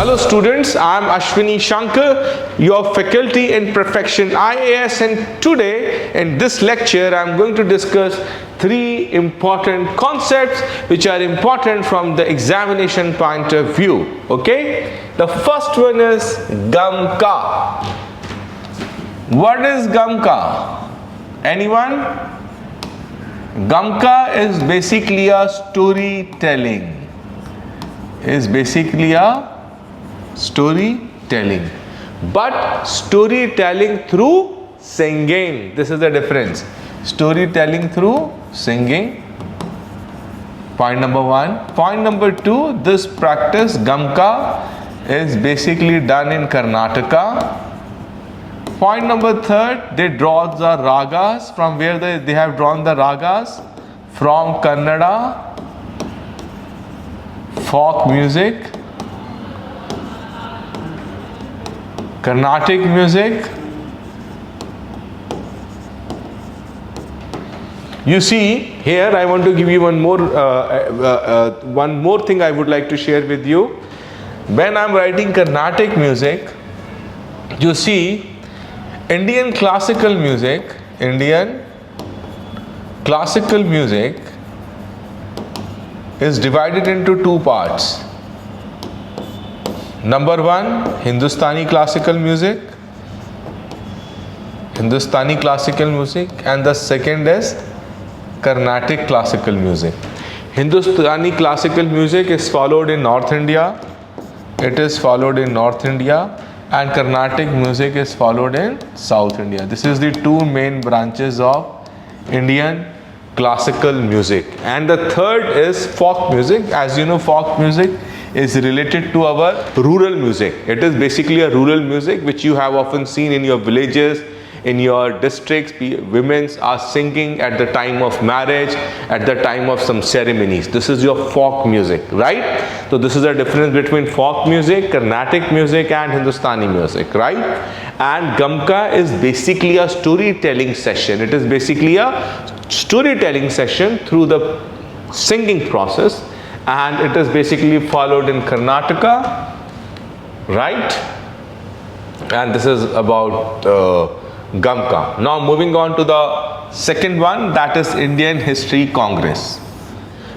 Hello students, I am Ashwini Shankar, your faculty in Perfection IAS, and today in this lecture I am going to discuss three important concepts which are important from the examination point of view. Okay, the first one is GAMAKA. What is GAMAKA? Anyone? GAMAKA is basically a storytelling. But storytelling through singing. This is the difference. Storytelling through singing. Point number one. Point number two, this practice GAMAKA is basically done in Karnataka. Point number third, they draw the ragas. From where they have drawn the ragas? From Kannada folk music, Carnatic music. You see here, I want to give you one more thing I would like to share with you. When I am writing Carnatic music, you see Indian classical music is divided into two parts. Number one, Hindustani classical music, and the second is Carnatic classical music. Hindustani classical music is followed in North India. And Carnatic music is followed in South India. This is the two main branches of Indian classical music. And the third is folk music. As you know, folk music is related to our rural music. It is basically a rural music which you have often seen in your villages, in your districts. Women are singing at the time of marriage, at the time of some ceremonies. This is your folk music, right? So this is the difference between folk music, Carnatic music and Hindustani music, right? And GAMAKA is basically a storytelling session. It is basically a storytelling session through the singing process, and it is basically followed in Karnataka, right? And this is about GAMAKA. Now moving on to the second one, that is Indian History Congress.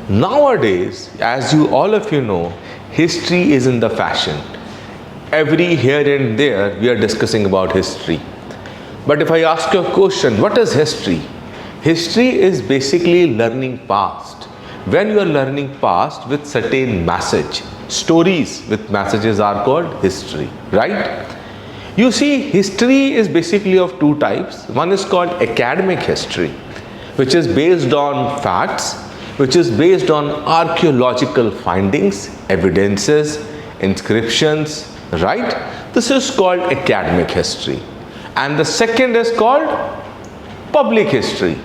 Nowadays, as all of you know, history is in the fashion. Every here and there we are discussing about history. But if I ask you a question, what is history? History is basically learning past. When you are learning past with certain message, stories with messages are called history, right? You see, history is basically of two types. One is called academic history, which is based on facts, which is based on archaeological findings, evidences, inscriptions, right? This is called academic history. And the second is called public history,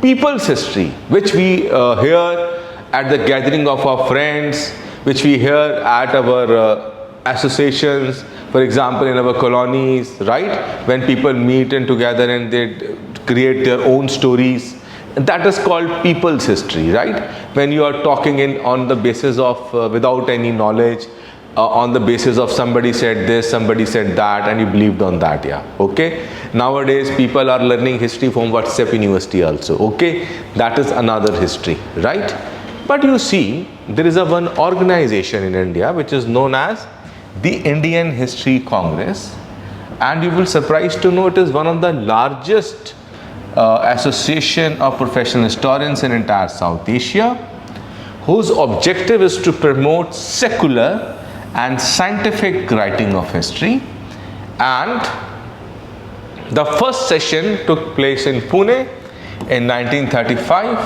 people's history, which we hear at the gathering of our friends, which we hear at our associations, for example in our colonies, right? When people meet and together and they create their own stories, that is called people's history, right? When you are talking on the basis of without any knowledge, on the basis of somebody said this, somebody said that, and you believed on that, yeah, okay? Nowadays people are learning history from WhatsApp University also, okay? That is another history, right? But you see, there is one organization in India which is known as the Indian History Congress, and you will be surprised to know it is one of the largest association of professional historians in entire South Asia, whose objective is to promote secular and scientific writing of history. And the first session took place in Pune in 1935,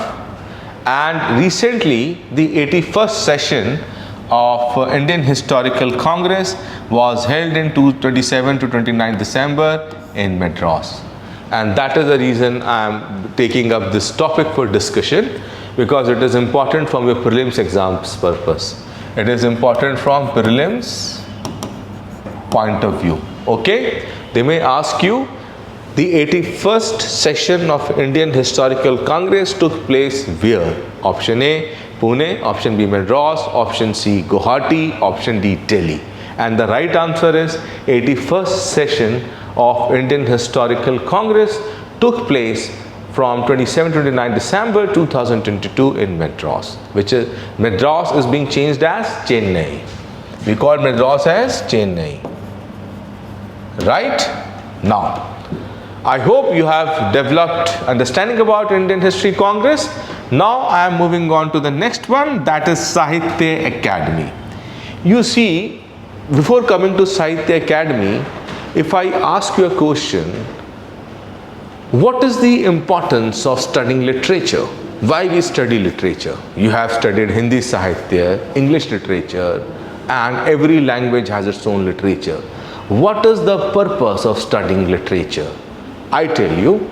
and recently the 81st session of Indian Historical Congress was held in 27 to 29 December in Madras. And that is the reason I am taking up this topic for discussion, because it is important from your prelims exams purpose. It is important from prelims point of view, okay? They may ask you, the 81st session of Indian Historical Congress took place where? Option A, Pune, option B, Madras, option C, Guwahati, option D, Delhi. And the right answer is 81st session of Indian Historical Congress took place from 27-29 December 2022 in Madras, which is Madras is being changed as Chennai. We call Madras as Chennai. Right? Now, I hope you have developed understanding about Indian History Congress. Now I am moving on to the next one, that is Sahitya Akademi. You see, before coming to Sahitya Akademi, if I ask you a question, what is the importance of studying literature? Why we study literature? You have studied Hindi Sahitya, English literature, and every language has its own literature. What is the purpose of studying literature? I tell you,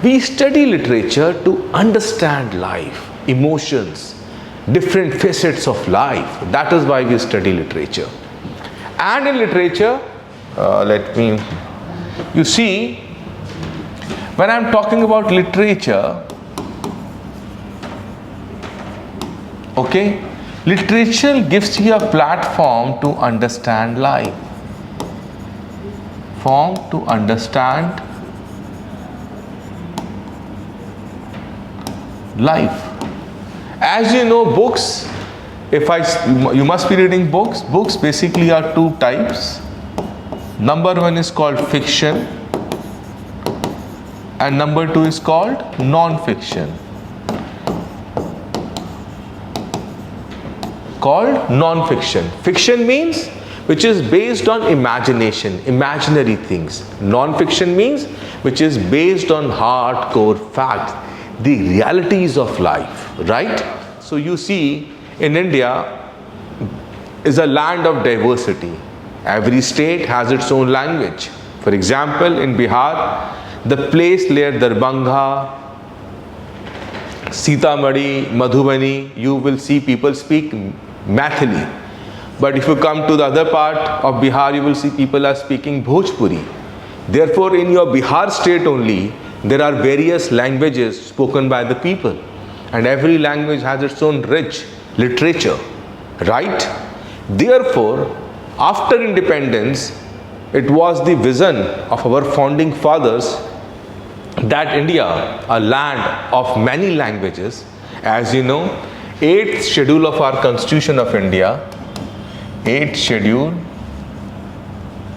we study literature to understand life, emotions, different facets of life. That is why we study literature. And in literature, you see, when I am talking about literature, okay, literature gives you a platform to understand life, to understand life. As you know, books, you must be reading books. Books basically are two types. Number one is called fiction, and number two is called non-fiction. Fiction means which is based on imagination, imaginary things. Non-fiction means which is based on hardcore facts, the realities of life, right? So you see, in India is a land of diversity. Every state has its own language. For example, in Bihar, the place near Darbhanga, Sitamarhi, Madhubani, you will see people speak Maithili. But if you come to the other part of Bihar, you will see people are speaking Bhojpuri. Therefore, in your Bihar state only, there are various languages spoken by the people. And every language has its own rich literature, right? Therefore, after independence, it was the vision of our founding fathers that India, a land of many languages, as you know, 8th schedule of our Constitution of India, 8th schedule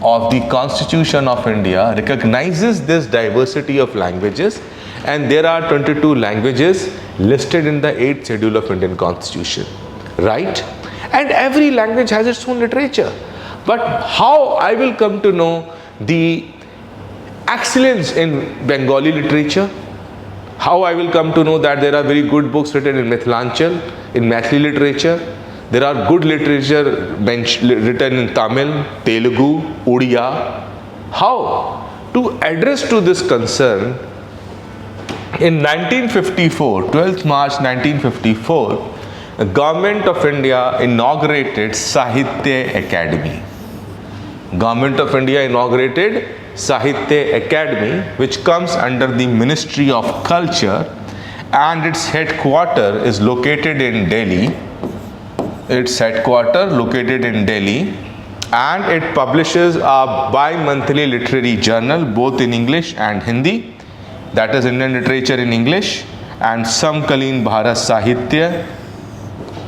of the Constitution of India recognizes this diversity of languages, and there are 22 languages listed in the 8th schedule of Indian Constitution, right? And every language has its own literature. But how I will come to know the excellence in Bengali literature? How I will come to know that there are very good books written in Mithilanchal, in Maithili literature? There are good literature written in Tamil, Telugu, Odia. How? To address to this concern, in 1954, 12th March 1954, the Government of India inaugurated Sahitya Akademi. Government of India inaugurated Sahitya Akademi, which comes under the Ministry of Culture, and its headquarters is located in Delhi. And it publishes a bi-monthly literary journal both in English and Hindi, that is Indian literature in English, and Samkaleen Bharat Sahitya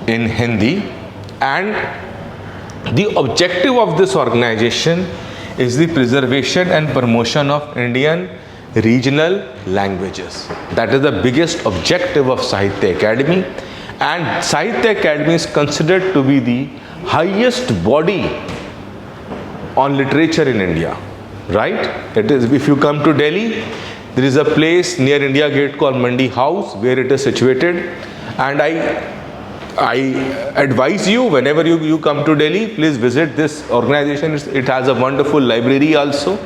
in Hindi. And the objective of this organization is the preservation and promotion of Indian regional languages. That is the biggest objective of Sahitya Akademi. And Sahitya Akademi is considered to be the highest body on literature in India, right? It is, if you come to Delhi, there is a place near India Gate called Mandi House where it is situated. And I advise you, whenever you come to Delhi, please visit this organization. It has a wonderful library also.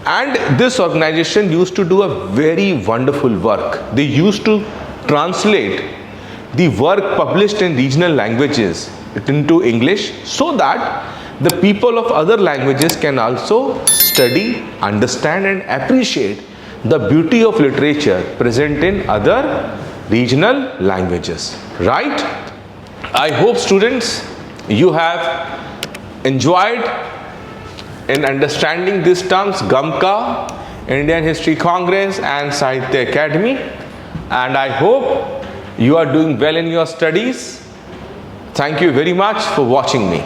And this organization used to do a very wonderful work. They used to translate the work published in regional languages into English so that the people of other languages can also study, understand and appreciate the beauty of literature present in other regional languages, right? I hope students, you have enjoyed in understanding these terms, GAMAKA, Indian History Congress and Sahitya Academy, and I hope you are doing well in your studies. Thank you very much for watching me.